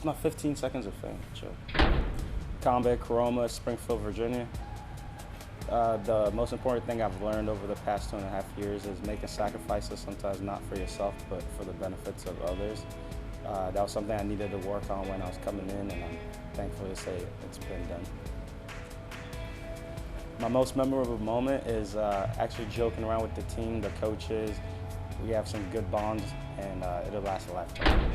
It's my 15 seconds of fame. Chill. Combat Caroma, Springfield, Virginia. The most important thing I've learned over the past 2.5 years is making sacrifices, sometimes not for yourself, but for the benefits of others. That was something I needed to work on when I was coming in, and I'm thankful to say it's been done. My most memorable moment is actually joking around with the team, the coaches. We have some good bonds, and it'll last a lifetime.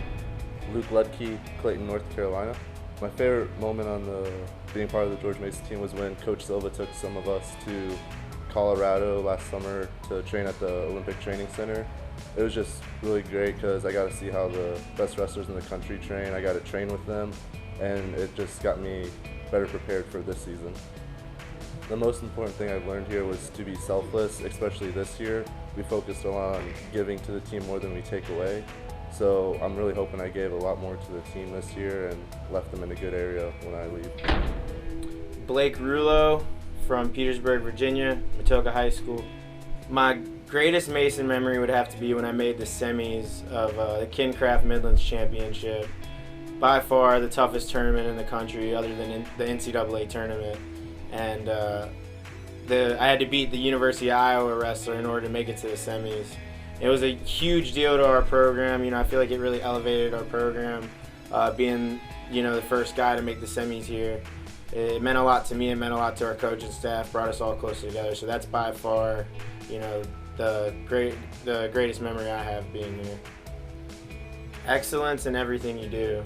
Luke Ludke, Clayton, North Carolina. My favorite moment on being part of the George Mason team was when Coach Silva took some of us to Colorado last summer to train at the Olympic Training Center. It was just really great because I got to see how the best wrestlers in the country train. I got to train with them, and it just got me better prepared for this season. The most important thing I've learned here was to be selfless, especially this year. We focused a lot on giving to the team more than we take away. So I'm really hoping I gave a lot more to the team this year and left them in a good area when I leave. Blake Rulo from Petersburg, Virginia, Matoka High School. My greatest Mason memory would have to be when I made the semis of the Kincraft Midlands Championship. By far the toughest tournament in the country other than the NCAA tournament. And I had to beat the University of Iowa wrestler in order to make it to the semis. It was a huge deal to our program. I feel like it really elevated our program, being, the first guy to make the semis here. It meant a lot to me. It meant a lot to our coaching staff. Brought us all closer together. So that's by far, the greatest memory I have being here. Excellence in everything you do.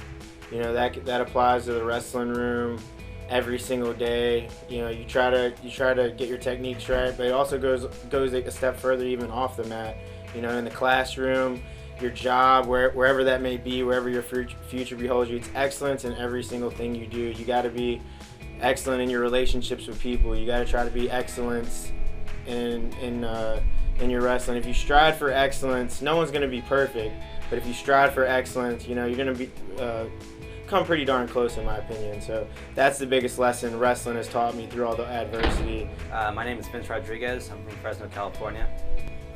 That applies to the wrestling room every single day. You try to get your techniques right, but it also goes a step further even off the mat. In the classroom, your job, wherever that may be, wherever your future beholds you, it's excellence in every single thing you do. You got to be excellent in your relationships with people. You got to try to be excellence in your wrestling. If you strive for excellence, no one's going to be perfect, but if you strive for excellence, you're going to be come pretty darn close, in my opinion. So that's the biggest lesson wrestling has taught me through all the adversity. My name is Vince Rodriguez. I'm from Fresno, California.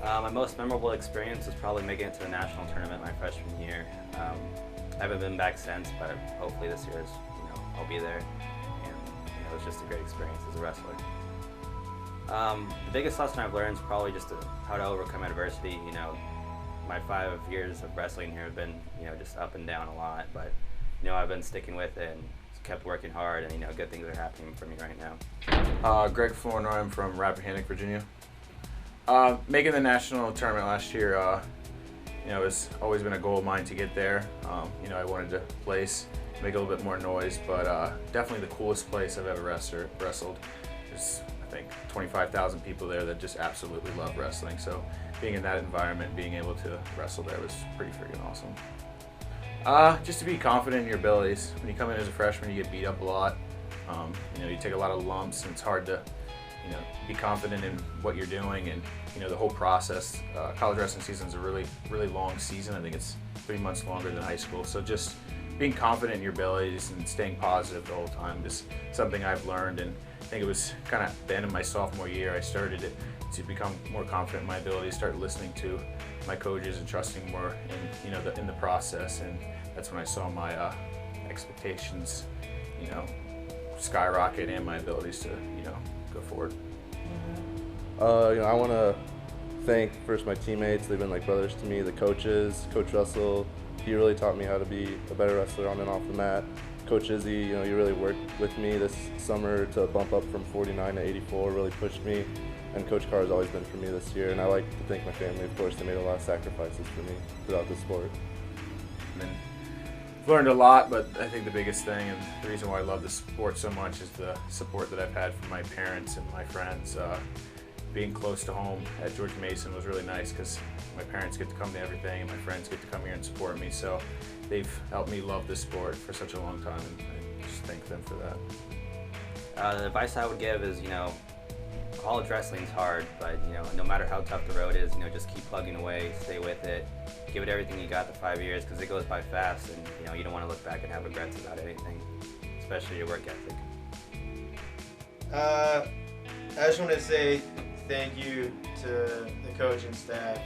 My most memorable experience was probably making it to the national tournament my freshman year. I haven't been back since, but hopefully this year I'll be there. And it was just a great experience as a wrestler. The biggest lesson I've learned is probably just how to overcome adversity. My 5 years of wrestling here have been just up and down a lot, but I've been sticking with it and kept working hard, and good things are happening for me right now. Greg Flournoy, I'm from Rappahannock, Virginia. Making the national tournament last year, it's always been a goal of mine to get there. I wanted to place, make a little bit more noise, but definitely the coolest place I've ever wrestled. There's, I think, 25,000 people there that just absolutely love wrestling. So being in that environment, being able to wrestle there was pretty freaking awesome. Just to be confident in your abilities. When you come in as a freshman, you get beat up a lot. You take a lot of lumps, and it's hard to be confident in what you're doing, and the whole process. College wrestling season is a really, really long season. I think it's 3 months longer than high school. So just being confident in your abilities and staying positive the whole time is something I've learned, and I think it was kind of the end of my sophomore year I started to become more confident in my abilities, start listening to my coaches and trusting more in the process, and that's when I saw my expectations skyrocket and my abilities to go forward. I want to thank first my teammates. They've been like brothers to me. The coaches, Coach Russell, he really taught me how to be a better wrestler on and off the mat. Coach Izzy, he really worked with me this summer to bump up from 49 to 84, really pushed me. And Coach Carr has always been for me this year. And I like to thank my family, of course. They made a lot of sacrifices for me throughout the sport. I've learned a lot, but I think the biggest thing and the reason why I love the sport so much is the support that I've had from my parents and my friends. Being close to home at George Mason was really nice because my parents get to come to everything and my friends get to come here and support me. So they've helped me love this sport for such a long time, and I just thank them for that. The advice I would give is, college wrestling's hard, but no matter how tough the road is, just keep plugging away, stay with it, give it everything you got the 5 years, because it goes by fast, and you don't want to look back and have regrets about anything, especially your work ethic. I just want to say thank you to the coaching staff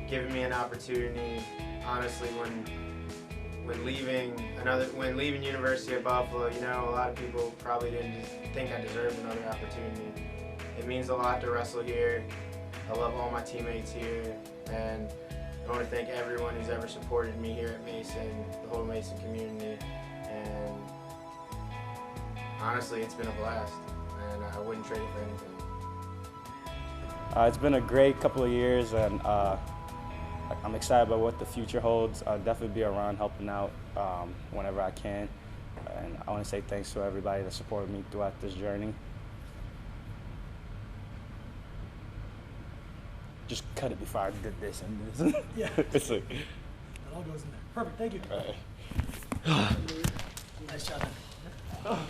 giving me an opportunity. Honestly, when when leaving University of Buffalo, you know, a lot of people probably didn't think I deserved another opportunity. It means a lot to wrestle here. I love all my teammates here, and I want to thank everyone who's ever supported me here at Mason, the whole Mason community, and honestly, it's been a blast, and I wouldn't trade it for anything. It's been a great couple of years, and I'm excited about what the future holds. I'll definitely be around helping out whenever I can, and I want to say thanks to everybody that supported me throughout this journey. Just cut it before I did this and this. Yeah. It's like, It all goes in there. Perfect. Thank you. all right. Nice job.